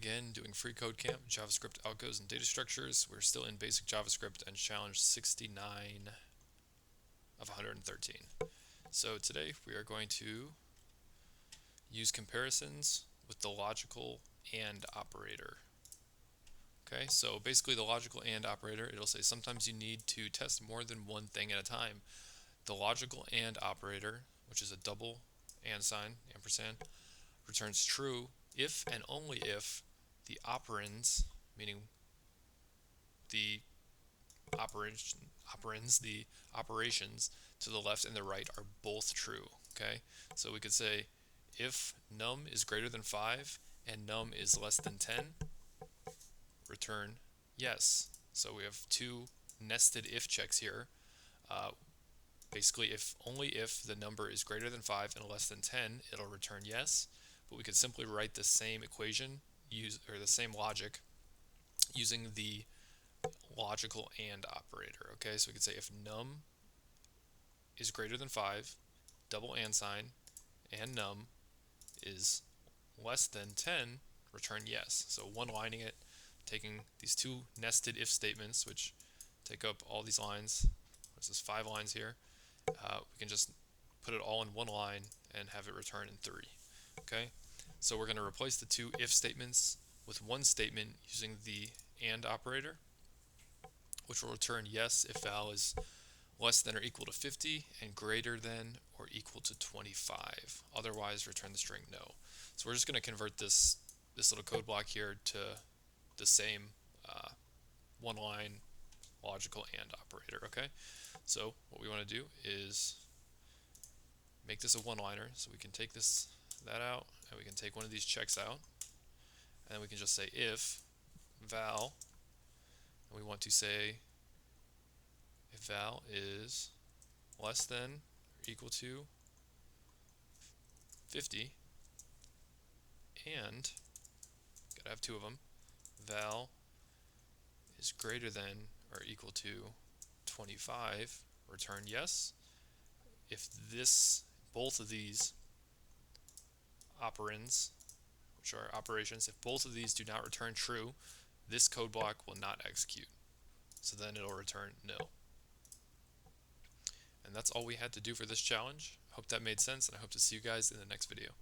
again doing free code camp, JavaScript algos and data structures. We're still in basic JavaScript and challenge 69 of 113. So today we are going to use comparisons with the logical AND operator. Okay, so basically the logical AND operator, it'll say sometimes you need to test more than one thing at a time. The logical AND operator, which is a double and sign, ampersand, returns true if and only if the operands, meaning the the operations to the left and the right are both true. Okay, so we could say if num is greater than 5 and num is less than 10, return yes. So we have two nested if checks here. Basically, if only if the number is greater than 5 and less than 10, it'll return yes. But we could simply write the same equation, or the same logic, using the logical AND operator. Okay, so we could say if num is greater than 5, double and sign, and num is less than 10, return yes. So one-lining it, taking these two nested if statements, which take up all these lines. There's this 5 lines here. We can just put it all in one line and have it return in 3. Okay, so we're going to replace the two if statements with one statement using the AND operator, which will return yes if val is less than or equal to 50 and greater than or equal to 25. Otherwise, return the string no. So we're just going to convert this little code block here to the same one-line logical AND operator. Okay, so what we want to do is make this a one-liner. So we can take that out, and we can take one of these checks out, and then we can just say if val, and we want to say if val is less than or equal to 50, and gotta have two of them, val is greater than or equal to 25, return yes. If both of these operands, which are operations, if both of these do not return true, this code block will not execute. So then it'll return no. And that's all we had to do for this challenge. I hope that made sense, and I hope to see you guys in the next video.